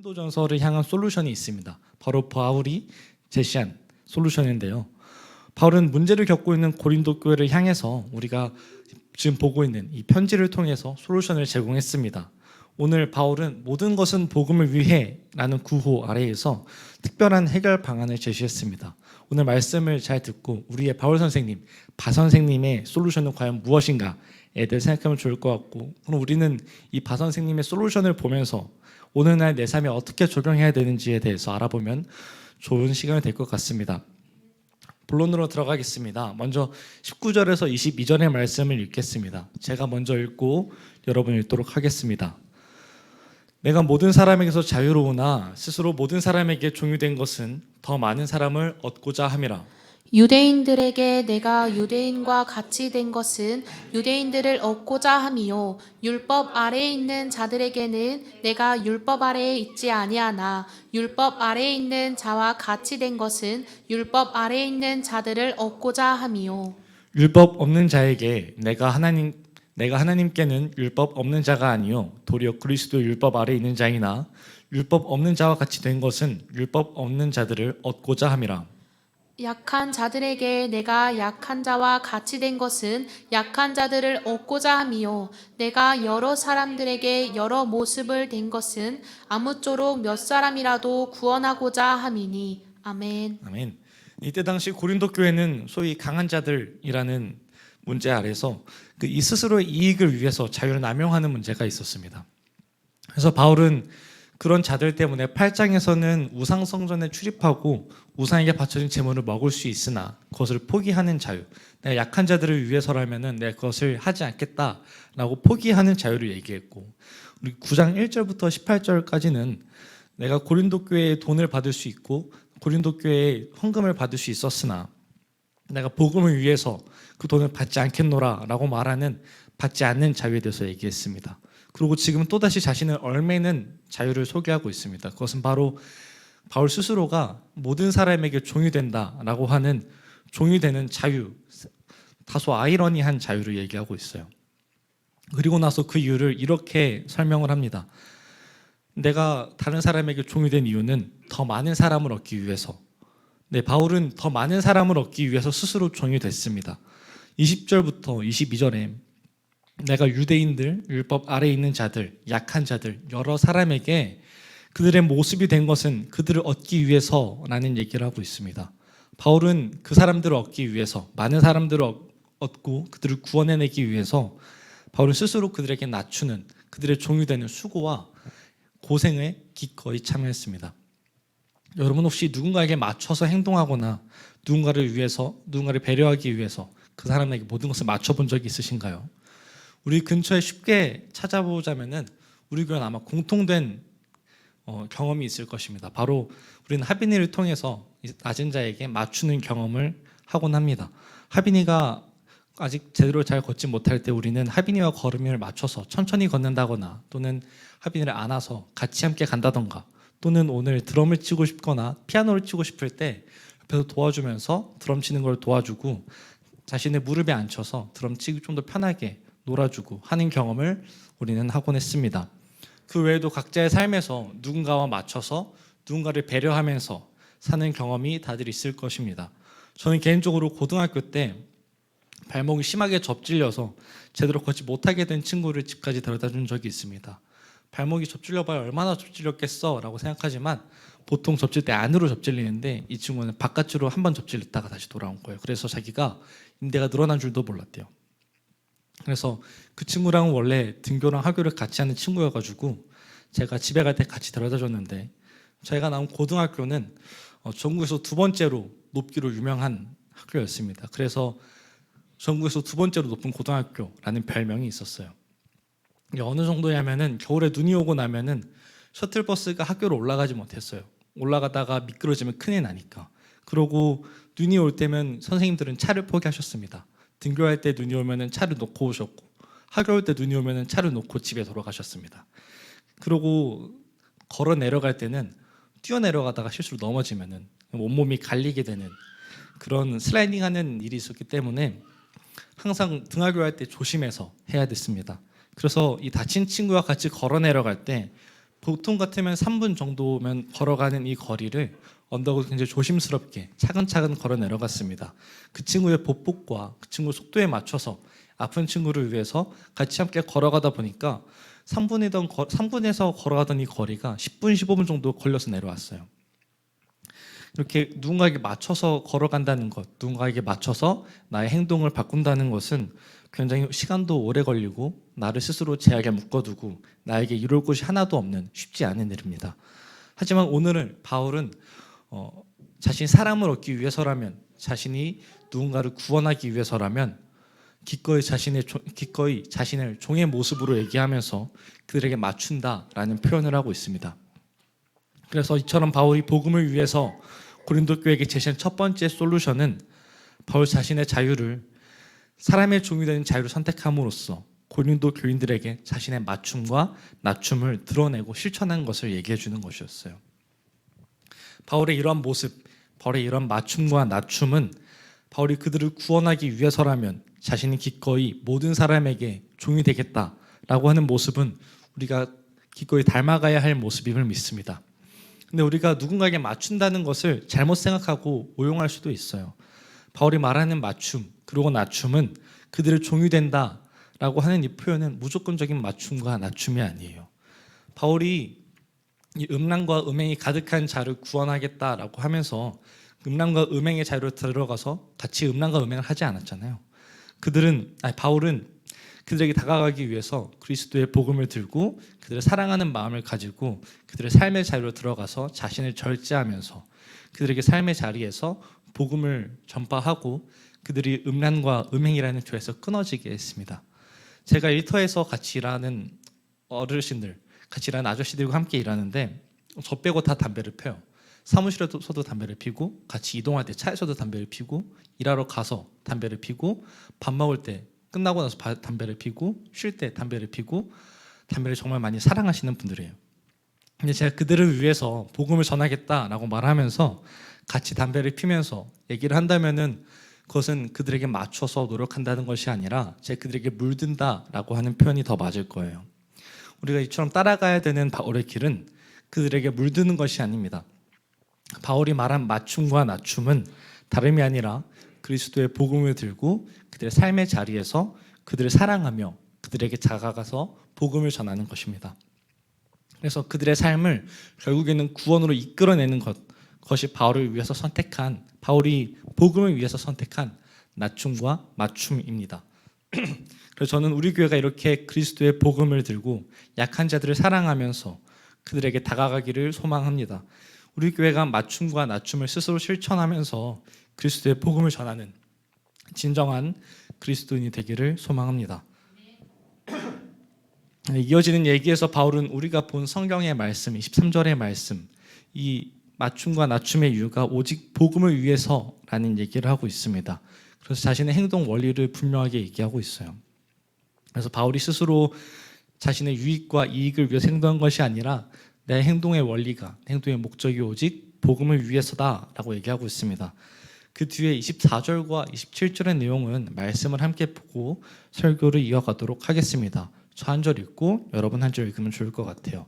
고린도전서를 향한 솔루션이 있습니다. 바로 바울이 제시한 솔루션인데요. 바울은 문제를 겪고 있는 고린도 교회를 향해서 우리가 지금 보고 있는 이 편지를 통해서 솔루션을 제공했습니다. 오늘 바울은 모든 것은 복음을 위해 라는 구호 아래에서 특별한 해결 방안을 제시했습니다. 오늘 말씀을 잘 듣고 우리의 바울 선생님, 바 선생님의 솔루션은 과연 무엇인가에 대해 생각하면 좋을 것 같고, 그럼 우리는 이 바 선생님의 솔루션을 보면서 오늘날 내 삶에 어떻게 적용해야 되는지에 대해서 알아보면 좋은 시간이 될 것 같습니다. 본론으로 들어가겠습니다. 먼저 19절에서 22절의 말씀을 읽겠습니다. 제가 먼저 읽고 여러분 읽도록 하겠습니다. 내가 모든 사람에게서 자유로우나 스스로 모든 사람에게 종유된 것은 더 많은 사람을 얻고자 함이라. 유대인들에게 내가 유대인과 같이 된 것은 유대인들을 얻고자 함이요 율법 아래에 있는 자들에게는 내가 율법 아래에 있지 아니하나 율법 아래에 있는 자와 같이 된 것은 율법 아래에 있는 자들을 얻고자 함이요. 율법 없는 자에게 내가 하나님께는 율법 없는 자가 아니요 도리어 그리스도 율법 아래에 있는 자이나 율법 없는 자와 같이 된 것은 율법 없는 자들을 얻고자 함이라. 약한 자들에게 내가 약한 자와 같이 된 것은 약한 자들을 얻고자 함이요 내가 여러 사람들에게 여러 모습을 된 것은 아무쪼록 몇 사람이라도 구원하고자 함이니. 아멘. 아멘. 이때 당시 고린도 교회는 소위 강한 자들이라는 문제 아래서 이 스스로의 이익을 위해서 자유를 남용하는 문제가 있었습니다. 그래서 바울은 그런 자들 때문에 8장에서는 우상 성전에 출입하고 우상에게 바쳐진 제물을 먹을 수 있으나 그것을 포기하는 자유, 내가 약한 자들을 위해서라면은 내가 그것을 하지 않겠다라고 포기하는 자유를 얘기했고, 우리 9장 1절부터 18절까지는 내가 고린도 교회에 돈을 받을 수 있고 고린도 교회에 헌금을 받을 수 있었으나 내가 복음을 위해서 그 돈을 받지 않겠노라라고 말하는 받지 않는 자유에 대해서 얘기했습니다. 그리고 지금 또다시 자신을 얽매는 자유를 소개하고 있습니다. 그것은 바로 바울 스스로가 모든 사람에게 종유된다라고 하는 종유되는 자유, 다소 아이러니한 자유를 얘기하고 있어요. 그리고 나서 그 이유를 이렇게 설명을 합니다. 내가 다른 사람에게 종유된 이유는 더 많은 사람을 얻기 위해서. 네, 바울은 더 많은 사람을 얻기 위해서 스스로 종유됐습니다. 20절부터 22절에 내가 유대인들, 율법 아래에 있는 자들, 약한 자들, 여러 사람에게 그들의 모습이 된 것은 그들을 얻기 위해서라는 얘기를 하고 있습니다. 바울은 그 사람들을 얻기 위해서, 많은 사람들을 얻고 그들을 구원해내기 위해서 바울은 스스로 그들에게 낮추는, 그들의 종유되는 수고와 고생에 기꺼이 참여했습니다. 여러분 혹시 누군가에게 맞춰서 행동하거나 누군가를 위해서, 누군가를 배려하기 위해서 그 사람에게 모든 것을 맞춰본 적이 있으신가요? 우리 근처에 쉽게 찾아보자면은 우리 교회는 아마 공통된 경험이 있을 것입니다. 바로 우리는 하빈이를 통해서 낮은 자에게 맞추는 경험을 하곤 합니다. 하빈이가 아직 제대로 잘 걷지 못할 때 우리는 하빈이와 걸음을 맞춰서 천천히 걷는다거나 또는 하빈이를 안아서 같이 함께 간다던가, 또는 오늘 드럼을 치고 싶거나 피아노를 치고 싶을 때 옆에서 도와주면서 드럼 치는 걸 도와주고 자신의 무릎에 앉혀서 드럼 치기 좀 더 편하게 놀아주고 하는 경험을 우리는 하곤 했습니다. 그 외에도 각자의 삶에서 누군가와 맞춰서 누군가를 배려하면서 사는 경험이 다들 있을 것입니다. 저는 개인적으로 고등학교 때 발목이 심하게 접질려서 제대로 걷지 못하게 된 친구를 집까지 데려다 준 적이 있습니다. 발목이 접질려봐야 얼마나 접질렸겠어 라고 생각하지만 보통 접질 때 안으로 접질리는데 이 친구는 바깥으로 한번 접질렸다가 다시 돌아온 거예요. 그래서 자기가 인대가 늘어난 줄도 몰랐대요. 그래서 그 친구랑은 원래 등교랑 하교를 같이 하는 친구여가지고 제가 집에 갈 때 같이 데려다 줬는데, 저희가 나온 고등학교는 전국에서 두 번째로 높기로 유명한 학교였습니다. 그래서 전국에서 두 번째로 높은 고등학교라는 별명이 있었어요. 이게 어느 정도냐면은 겨울에 눈이 오고 나면은 셔틀버스가 학교로 올라가지 못했어요. 올라가다가 미끄러지면 큰일 나니까. 그러고 눈이 올 때면 선생님들은 차를 포기하셨습니다. 등교할 때 눈이 오면은 차를 놓고 오셨고, 학교 올 때 눈이 오면은 차를 놓고 집에 돌아가셨습니다. 그러고 걸어 내려갈 때는 뛰어 내려가다가 실수로 넘어지면은 온몸이 갈리게 되는 그런 슬라이딩하는 일이 있었기 때문에 항상 등하교할 때 조심해서 해야 됐습니다. 그래서 이 다친 친구와 같이 걸어 내려갈 때 보통 같으면 3분 정도면 걸어가는 이 거리를 언덕을 굉장히 조심스럽게 차근차근 걸어 내려갔습니다. 그 친구의 보폭과 그 친구 속도에 맞춰서 아픈 친구를 위해서 같이 함께 걸어가다 보니까 3분에서 걸어가던 이 거리가 10분, 15분 정도 걸려서 내려왔어요. 이렇게 누군가에게 맞춰서 걸어간다는 것, 누군가에게 맞춰서 나의 행동을 바꾼다는 것은 굉장히 시간도 오래 걸리고 나를 스스로 제약에 묶어두고 나에게 이룰 곳이 하나도 없는 쉽지 않은 일입니다. 하지만 오늘은 바울은 자신이 사람을 얻기 위해서라면, 자신이 누군가를 구원하기 위해서라면 기꺼이 자신을 종의 모습으로 얘기하면서 그들에게 맞춘다라는 표현을 하고 있습니다. 그래서 이처럼 바울이 복음을 위해서 고린도 교회에게 제시한 첫 번째 솔루션은 바울 자신의 자유를, 사람의 종이 되는 자유를 선택함으로써 고린도 교인들에게 자신의 맞춤과 낮춤을 드러내고 실천한 것을 얘기해 주는 것이었어요. 바울의 이런 모습, 바울의 이런 맞춤과 낮춤은 바울이 그들을 구원하기 위해서라면 자신이 기꺼이 모든 사람에게 종이 되겠다라고 하는 모습은 우리가 기꺼이 닮아가야 할 모습임을 믿습니다. 근데 우리가 누군가에게 맞춘다는 것을 잘못 생각하고 오용할 수도 있어요. 바울이 말하는 맞춤 그리고 낮춤은 그들을 종이 된다라고 하는 이 표현은 무조건적인 맞춤과 낮춤이 아니에요. 바울이 이 음란과 음행이 가득한 자를 구원하겠다라고 하면서 음란과 음행의 자유로 들어가서 같이 음란과 음행을 하지 않았잖아요. 바울은 그들에게 다가가기 위해서 그리스도의 복음을 들고 그들을 사랑하는 마음을 가지고 그들의 삶의 자리로 들어가서 자신을 절제하면서 그들에게 삶의 자리에서 복음을 전파하고 그들이 음란과 음행이라는 죄에서 끊어지게 했습니다. 제가 일터에서 같이 일하는 어르신들, 같이 일하는 아저씨들과 함께 일하는데 저 빼고 다 담배를 펴요. 사무실에서도 담배를 피고, 같이 이동할 때 차에서도 담배를 피고, 일하러 가서 담배를 피고, 밥 먹을 때 끝나고 나서 담배를 피고, 쉴 때 담배를 피고, 담배를 정말 많이 사랑하시는 분들이에요. 근데 제가 그들을 위해서 복음을 전하겠다라고 말하면서 같이 담배를 피면서 얘기를 한다면은 그것은 그들에게 맞춰서 노력한다는 것이 아니라 제가 그들에게 물든다라고 하는 표현이 더 맞을 거예요. 우리가 이처럼 따라가야 되는 바울의 길은 그들에게 물드는 것이 아닙니다. 바울이 말한 맞춤과 낮춤은 다름이 아니라 그리스도의 복음을 들고 그들의 삶의 자리에서 그들을 사랑하며 그들에게 다가가서 복음을 전하는 것입니다. 그래서 그들의 삶을 결국에는 구원으로 이끌어내는 것이 바울을 위해서 선택한, 바울이 복음을 위해서 선택한 낮춤과 맞춤입니다. 그래서 저는 우리 교회가 이렇게 그리스도의 복음을 들고 약한 자들을 사랑하면서 그들에게 다가가기를 소망합니다. 우리 교회가 맞춤과 낮춤을 스스로 실천하면서 그리스도의 복음을 전하는 진정한 그리스도인이 되기를 소망합니다. 이어지는 얘기에서 바울은 우리가 본 성경의 말씀, 23절의 말씀, 이 맞춤과 낮춤의 이유가 오직 복음을 위해서라는 얘기를 하고 있습니다. 그래서 자신의 행동 원리를 분명하게 얘기하고 있어요. 그래서 바울이 스스로 자신의 유익과 이익을 위해서 행동한 것이 아니라 내 행동의 원리가, 행동의 목적이 오직 복음을 위해서다라고 얘기하고 있습니다. 그 뒤에 24절과 27절의 내용은 말씀을 함께 보고 설교를 이어가도록 하겠습니다. 저 한 절 읽고 여러분 한 절 읽으면 좋을 것 같아요.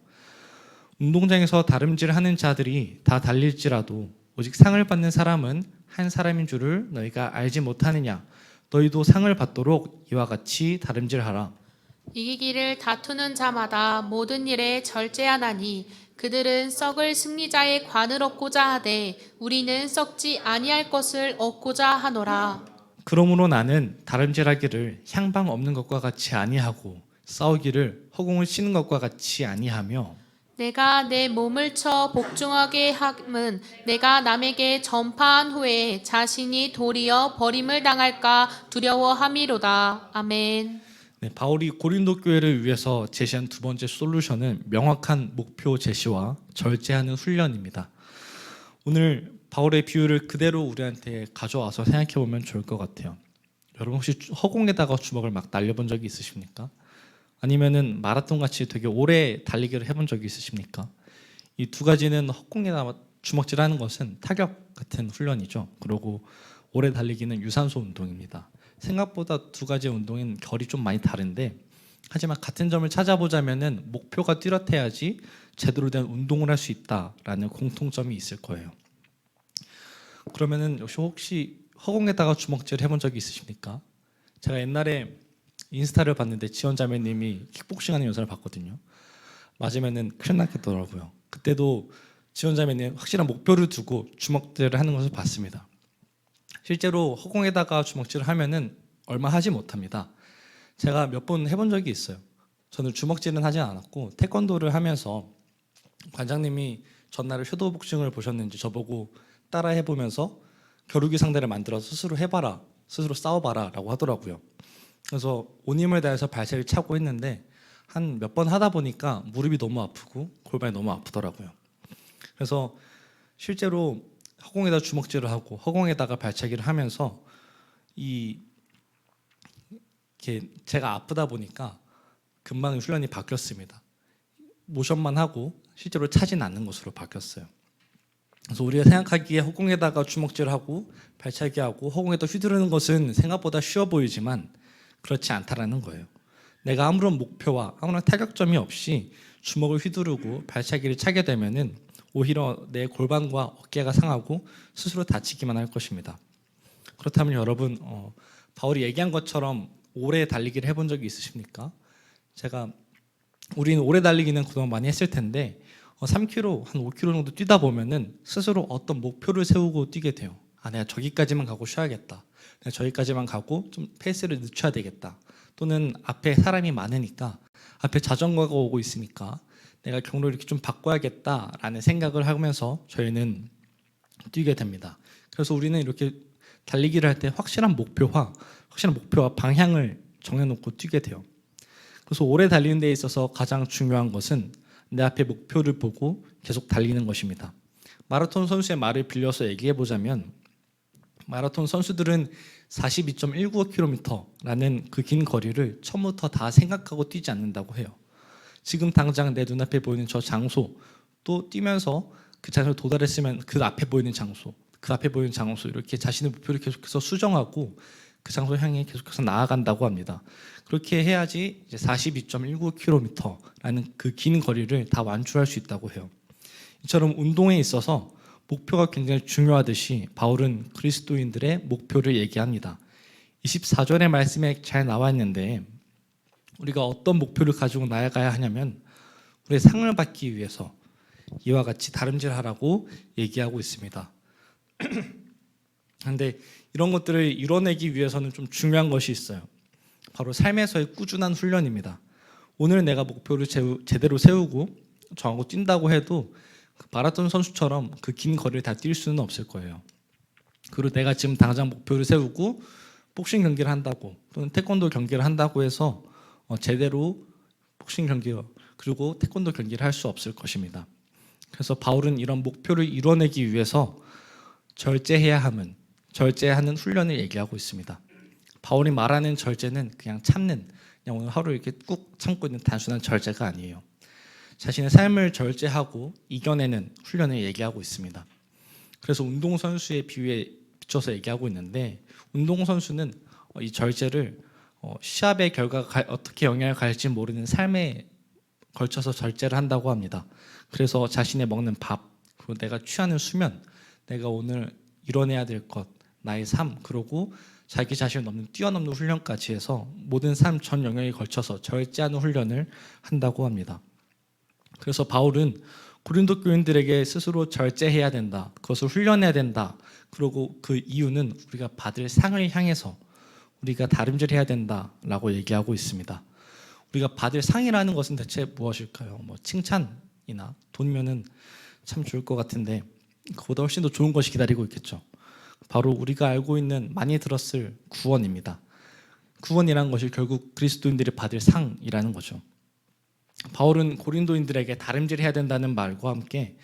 운동장에서 다름질하는 자들이 다 달릴지라도 오직 상을 받는 사람은 한 사람인 줄을 너희가 알지 못하느냐. 너희도 상을 받도록 이와 같이 다름질하라. 이기기를 다투는 자마다 모든 일에 절제하나니 그들은 썩을 승리자의 관을 얻고자 하되 우리는 썩지 아니할 것을 얻고자 하노라. 그러므로 나는 다름질하기를 향방 없는 것과 같이 아니하고 싸우기를 허공을 치는 것과 같이 아니하며 내가 내 몸을 쳐 복종하게 함은 내가 남에게 전파한 후에 자신이 도리어 버림을 당할까 두려워함이로다. 아멘. 네, 바울이 고린도 교회를 위해서 제시한 두 번째 솔루션은 명확한 목표 제시와 절제하는 훈련입니다. 오늘 바울의 비유를 그대로 우리한테 가져와서 생각해 보면 좋을 것 같아요. 여러분 혹시 허공에다가 주먹을 막 날려본 적이 있으십니까? 아니면은 마라톤 같이 되게 오래 달리기를 해본 적이 있으십니까? 이 두 가지는 허공에다 주먹질하는 것은 타격 같은 훈련이죠. 그리고 오래 달리기는 유산소 운동입니다. 생각보다 두 가지 운동은 결이 좀 많이 다른데 하지만 같은 점을 찾아보자면은 목표가 뚜렷해야지 제대로 된 운동을 할 수 있다라는 공통점이 있을 거예요. 그러면은 혹시 허공에다가 주먹질 해본 적이 있으십니까? 제가 옛날에 인스타를 봤는데 지원자매님이 킥복싱하는 영상을 봤거든요. 맞으면은 큰일 났겠더라고요. 그때도 지원자매님 확실한 목표를 두고 주먹질을 하는 것을 봤습니다. 실제로 허공에다가 주먹질을 하면은 얼마 하지 못합니다. 제가 몇 번 해본 적이 있어요. 저는 주먹질은 하지 않았고 태권도를 하면서 관장님이 전날에 섀도우복싱을 보셨는지 저보고 따라 해보면서 겨루기 상대를 만들어서 스스로 해봐라, 스스로 싸워봐라 라고 하더라고요. 그래서 온 힘을 다해서 발차기를 차고 했는데 한 몇 번 하다 보니까 무릎이 너무 아프고 골반이 너무 아프더라고요. 그래서 실제로 허공에다 주먹질을 하고 허공에다가 발차기를 하면서 이렇게 제가 아프다 보니까 금방 훈련이 바뀌었습니다. 모션만 하고 실제로 차진 않는 것으로 바뀌었어요. 그래서 우리가 생각하기에 허공에다가 주먹질하고 발차기하고 허공에다 휘두르는 것은 생각보다 쉬워 보이지만 그렇지 않다라는 거예요. 내가 아무런 목표와 아무런 타격점이 없이 주먹을 휘두르고 발차기를 차게 되면은 오히려 내 골반과 어깨가 상하고 스스로 다치기만 할 것입니다. 그렇다면 여러분, 바울이 얘기한 것처럼 오래 달리기를 해본 적이 있으십니까? 우리는 오래 달리기는 그동안 많이 했을 텐데 3km, 한 5km 정도 뛰다 보면은 스스로 어떤 목표를 세우고 뛰게 돼요. 내가 저기까지만 가고 쉬어야겠다. 내가 저기까지만 가고 좀 페이스를 늦춰야 되겠다. 또는 앞에 사람이 많으니까, 앞에 자전거가 오고 있으니까 내가 경로를 이렇게 좀 바꿔야겠다라는 생각을 하면서 저희는 뛰게 됩니다. 그래서 우리는 이렇게 달리기를 할 때 확실한 목표와 방향을 정해놓고 뛰게 돼요. 그래서 오래 달리는 데 있어서 가장 중요한 것은 내 앞에 목표를 보고 계속 달리는 것입니다. 마라톤 선수의 말을 빌려서 얘기해 보자면 마라톤 선수들은 42.195km라는 그 긴 거리를 처음부터 다 생각하고 뛰지 않는다고 해요. 지금 당장 내 눈앞에 보이는 저 장소, 또 뛰면서 그 장소에 도달했으면 그 앞에 보이는 장소 이렇게 자신의 목표를 계속해서 수정하고 그 장소 향해 계속해서 나아간다고 합니다. 그렇게 해야지 이제 42.195km라는 그 긴 거리를 다 완주할 수 있다고 해요. 이처럼 운동에 있어서 목표가 굉장히 중요하듯이 바울은 그리스도인들의 목표를 얘기합니다. 24절의 말씀에 잘 나와 있는데 우리가 어떤 목표를 가지고 나아가야 하냐면 우리의 상을 받기 위해서 이와 같이 다름질하라고 얘기하고 있습니다. 그런데 이런 것들을 이뤄내기 위해서는 좀 중요한 것이 있어요. 바로 삶에서의 꾸준한 훈련입니다. 오늘 내가 목표를 제대로 세우고 정하고 뛴다고 해도 그 마라톤 선수처럼 그 긴 거리를 다 뛸 수는 없을 거예요. 그리고 내가 지금 당장 목표를 세우고 복싱 경기를 한다고 또는 태권도 경기를 한다고 해서 제대로 복싱 경기 그리고 태권도 경기를 할 수 없을 것입니다. 그래서 바울은 이런 목표를 이뤄내기 위해서 절제하는 훈련을 얘기하고 있습니다. 바울이 말하는 절제는 그냥 참는, 그냥 오늘 하루 이렇게 꾹 참고 있는 단순한 절제가 아니에요. 자신의 삶을 절제하고 이겨내는 훈련을 얘기하고 있습니다. 그래서 운동선수의 비유에 비춰서 얘기하고 있는데 운동선수는 이 절제를 시합의 결과가 어떻게 영향을 갈지 모르는 삶에 걸쳐서 절제를 한다고 합니다. 그래서 자신의 먹는 밥, 그리고 내가 취하는 수면, 내가 오늘 이뤄내야 될 것, 나의 삶, 그리고 자기 자신을 뛰어넘는 훈련까지 해서 모든 삶 전 영역에 걸쳐서 절제하는 훈련을 한다고 합니다. 그래서 바울은 고린도 교인들에게 스스로 절제해야 된다, 그것을 훈련해야 된다. 그리고 그 이유는 우리가 받을 상을 향해서 우리가 다름질해야 된다라고 얘기하고 있습니다. 우리가 받을 상이라는 것은 대체 무엇일까요? 칭찬이나 돈면은 참 좋을 것 같은데 그보다 훨씬 더 좋은 것이 기다리고 있겠죠. 바로 우리가 알고 있는 많이 들었을 구원입니다. 구원이라는 것이 결국 그리스도인들이 받을 상이라는 거죠. 바울은 고린도인들에게 다름질해야 된다는 말과 함께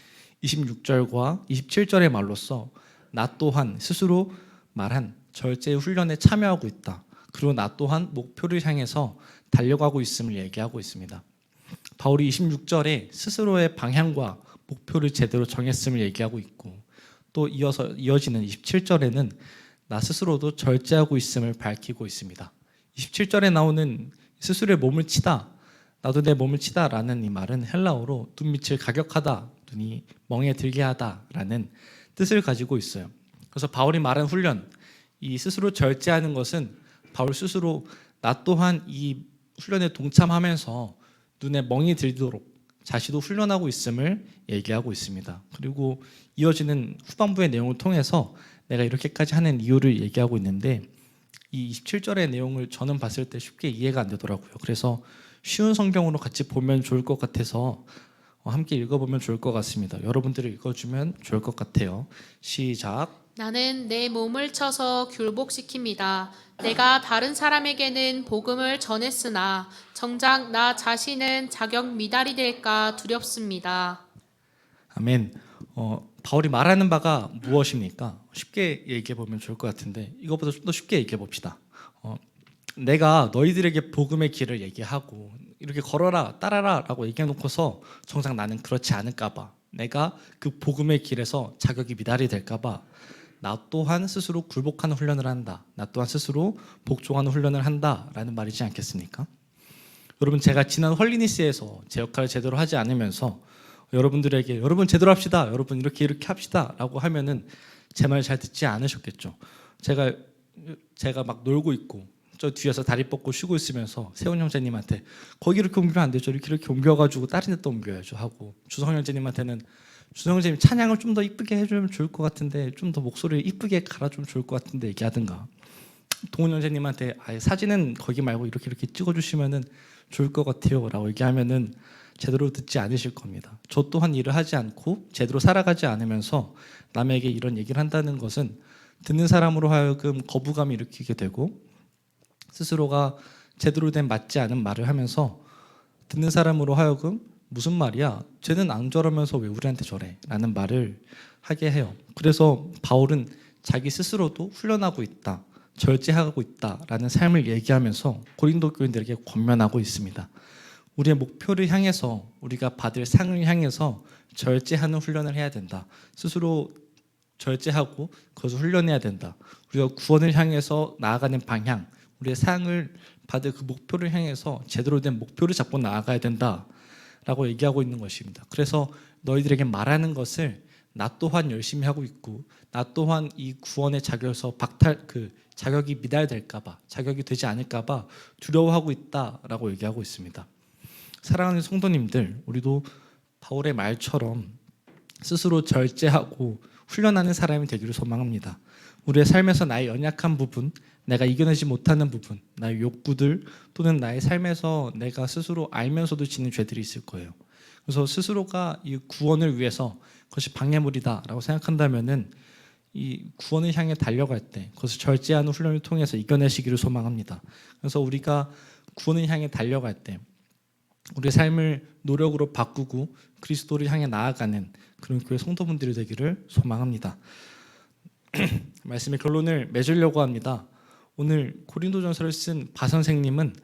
26절과 27절의 말로써 나 또한 스스로 말한 절제의 훈련에 참여하고 있다. 그리고 나 또한 목표를 향해서 달려가고 있음을 얘기하고 있습니다. 바울이 26절에 스스로의 방향과 목표를 제대로 정했음을 얘기하고 있고 또 이어지는 27절에는 나 스스로도 절제하고 있음을 밝히고 있습니다. 27절에 나오는 스스로의 몸을 치다, 나도 내 몸을 치다라는 이 말은 헬라어로 눈밑을 가격하다, 눈이 멍에 들게 하다라는 뜻을 가지고 있어요. 그래서 바울이 말한 훈련, 이 스스로 절제하는 것은 바울 스스로 나 또한 이 훈련에 동참하면서 눈에 멍이 들도록 자신도 훈련하고 있음을 얘기하고 있습니다. 그리고 이어지는 후반부의 내용을 통해서 내가 이렇게까지 하는 이유를 얘기하고 있는데, 이 27절의 내용을 저는 봤을 때 쉽게 이해가 안 되더라고요. 그래서 쉬운 성경으로 같이 보면 좋을 것 같아서 함께 읽어보면 좋을 것 같습니다. 여러분들이 읽어주면 좋을 것 같아요. 시작. 나는 내 몸을 쳐서 굴복시킵니다. 내가 다른 사람에게는 복음을 전했으나 정작 나 자신은 자격 미달이 될까 두렵습니다. 아멘. 바울이 말하는 바가 무엇입니까? 쉽게 얘기해 보면 좋을 것 같은데 이것보다 좀 더 쉽게 얘기해 봅시다. 내가 너희들에게 복음의 길을 얘기하고 이렇게 걸어라 따라라 라고 얘기해 놓고서 정작 나는 그렇지 않을까 봐, 내가 그 복음의 길에서 자격이 미달이 될까 봐 나 또한 스스로 굴복하는 훈련을 한다, 나 또한 스스로 복종하는 훈련을 한다라는 말이지 않겠습니까? 여러분, 제가 지난 헐리니스에서 제 역할을 제대로 하지 않으면서 여러분들에게 여러분 제대로 합시다, 여러분 이렇게 합시다 라고 하면은 제 말 잘 듣지 않으셨겠죠. 제가 막 놀고 있고 저 뒤에서 다리 뻗고 쉬고 있으면서 세훈 형제님한테 거기 이렇게 옮기면 안 되죠, 이렇게 옮겨가지고 다른 데 또 옮겨야죠 하고, 주성 형제님한테는 주성 형제님 찬양을 좀 더 이쁘게 해주면 좋을 것 같은데, 좀 더 목소리를 이쁘게 갈아주면 좋을 것 같은데 얘기하든가, 동훈 형제님한테 사진은 거기 말고 이렇게 찍어주시면은 좋을 것 같아요 라고 얘기하면은 제대로 듣지 않으실 겁니다. 저 또한 일을 하지 않고 제대로 살아가지 않으면서 남에게 이런 얘기를 한다는 것은 듣는 사람으로 하여금 거부감을 일으키게 되고, 스스로가 제대로 된 맞지 않은 말을 하면서 듣는 사람으로 하여금 무슨 말이야? 쟤는 안 저러면서 왜 우리한테 저래? 라는 말을 하게 해요. 그래서 바울은 자기 스스로도 훈련하고 있다, 절제하고 있다라는 삶을 얘기하면서 고린도 교인들에게 권면하고 있습니다. 우리의 목표를 향해서, 우리가 받을 상을 향해서 절제하는 훈련을 해야 된다. 스스로 절제하고 그것을 훈련해야 된다. 우리가 구원을 향해서 나아가는 방향, 우리의 상을 받을 그 목표를 향해서 제대로 된 목표를 잡고 나아가야 된다라고 얘기하고 있는 것입니다. 그래서 너희들에게 말하는 것을 나 또한 열심히 하고 있고, 나 또한 이 구원의 자격에서 자격이 미달될까봐, 자격이 되지 않을까봐 두려워하고 있다라고 얘기하고 있습니다. 사랑하는 성도님들, 우리도 바울의 말처럼 스스로 절제하고 훈련하는 사람이 되기를 소망합니다. 우리의 삶에서 나의 연약한 부분, 내가 이겨내지 못하는 부분, 나의 욕구들, 또는 나의 삶에서 내가 스스로 알면서도 지는 죄들이 있을 거예요. 그래서 스스로가 이 구원을 위해서 그것이 방해물이다라고 생각한다면은 이 구원을 향해 달려갈 때 그것을 절제하는 훈련을 통해서 이겨내시기를 소망합니다. 그래서 우리가 구원을 향해 달려갈 때 우리의 삶을 노력으로 바꾸고 그리스도를 향해 나아가는 그런 교회 성도분들이 되기를 소망합니다. 말씀의 결론을 맺으려고 합니다. 오늘 고린도전서를 쓴 바 선생님은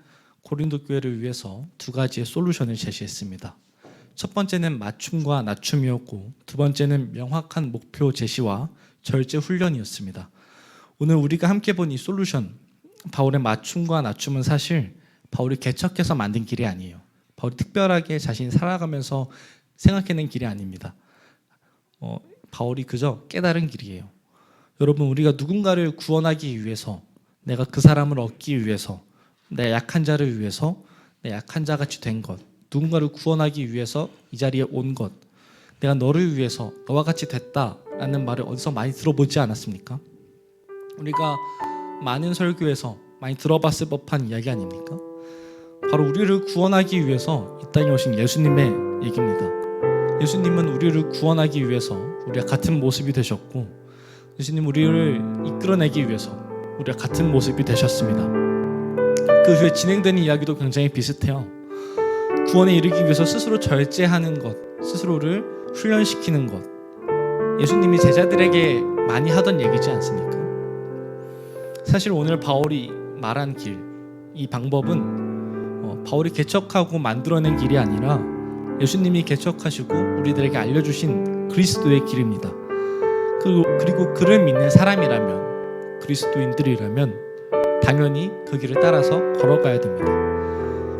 고린도 교회를 위해서 두 가지의 솔루션을 제시했습니다. 첫 번째는 맞춤과 낮춤이었고, 두 번째는 명확한 목표 제시와 절제 훈련이었습니다. 오늘 우리가 함께 본 이 솔루션, 바울의 맞춤과 낮춤은 사실 바울이 개척해서 만든 길이 아니에요. 바울이 특별하게 자신이 살아가면서 생각해낸 길이 아닙니다. 바울이 그저 깨달은 길이에요. 여러분, 우리가 누군가를 구원하기 위해서, 내가 그 사람을 얻기 위해서, 내 약한 자를 위해서, 내 약한 자같이 된 것, 누군가를 구원하기 위해서 이 자리에 온 것, 내가 너를 위해서 너와 같이 됐다라는 말을 어디서 많이 들어보지 않았습니까? 우리가 많은 설교에서 많이 들어봤을 법한 이야기 아닙니까? 바로 우리를 구원하기 위해서 이 땅에 오신 예수님의 얘기입니다. 예수님은 우리를 구원하기 위해서 우리가 같은 모습이 되셨고, 예수님 우리를 이끌어내기 위해서 우리가 같은 모습이 되셨습니다. 그 후에 진행되는 이야기도 굉장히 비슷해요. 구원에 이르기 위해서 스스로 절제하는 것, 스스로를 훈련시키는 것, 예수님이 제자들에게 많이 하던 얘기지 않습니까? 사실 오늘 바울이 말한 길, 이 방법은 바울이 개척하고 만들어낸 길이 아니라 예수님이 개척하시고 우리들에게 알려주신 그리스도의 길입니다. 그리고 그를 믿는 사람이라면, 그리스도인들이라면 당연히 그 길을 따라서 걸어가야 됩니다.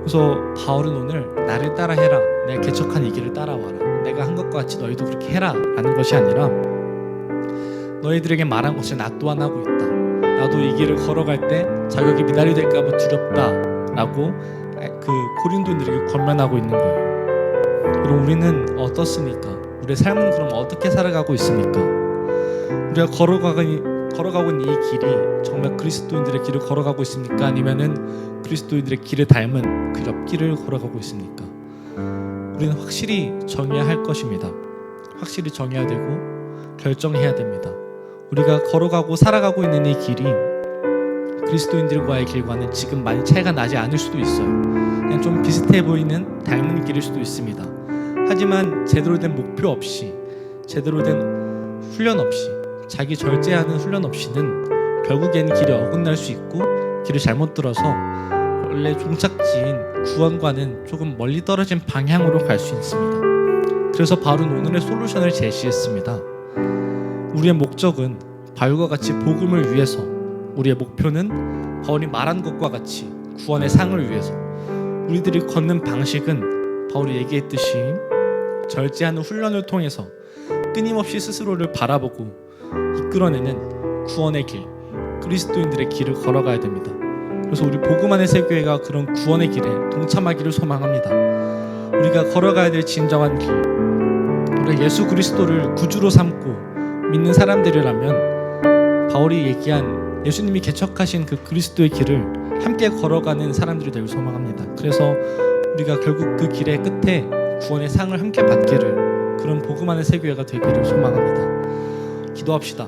그래서 바울은 오늘 나를 따라해라, 내가 개척한 이 길을 따라와라, 내가 한 것과 같이 너희도 그렇게 해라 라는 것이 아니라 너희들에게 말한 것을 나 또한 하고 있다, 나도 이 길을 걸어갈 때 자격이 미달이 될까 봐 두렵다 라고 그 고린도인들에게 권면하고 있는 거예요. 그럼 우리는 어떻습니까? 우리의 삶은 그럼 어떻게 살아가고 있습니까? 우리가 걸어가고 있는 이 길이 정말 그리스도인들의 길을 걸어가고 있습니까? 아니면은 그리스도인들의 길을 닮은 그 옆길을 걸어가고 있습니까? 우리는 확실히 정해야 할 것입니다. 확실히 정해야 되고 결정해야 됩니다. 우리가 걸어가고 살아가고 있는 이 길이 그리스도인들과의 길과는 지금 많이 차이가 나지 않을 수도 있어요. 그냥 좀 비슷해 보이는 닮은 길일 수도 있습니다. 하지만 제대로 된 목표 없이, 제대로 된 훈련 없이, 자기 절제하는 훈련 없이는 결국에는 길이 어긋날 수 있고, 길을 잘못 들어서 원래 종착지인 구원과는 조금 멀리 떨어진 방향으로 갈 수 있습니다. 그래서 바울은 오늘의 솔루션을 제시했습니다. 우리의 목적은 바울과 같이 복음을 위해서, 우리의 목표는 바울이 말한 것과 같이 구원의 상을 위해서, 우리들이 걷는 방식은 바울이 얘기했듯이 절제하는 훈련을 통해서 끊임없이 스스로를 바라보고 이끌어내는 구원의 길, 그리스도인들의 길을 걸어가야 됩니다. 그래서 우리 복음 안의 새교회가 그런 구원의 길에 동참하기를 소망합니다. 우리가 걸어가야 될 진정한 길, 우리가 예수 그리스도를 구주로 삼고 믿는 사람들이라면 바울이 얘기한 예수님이 개척하신 그 그리스도의 길을 함께 걸어가는 사람들이 되길 소망합니다. 그래서 우리가 결국 그 길의 끝에 구원의 상을 함께 받기를, 그런 복음 안의 새교회가 되기를 소망합니다. 기도합시다.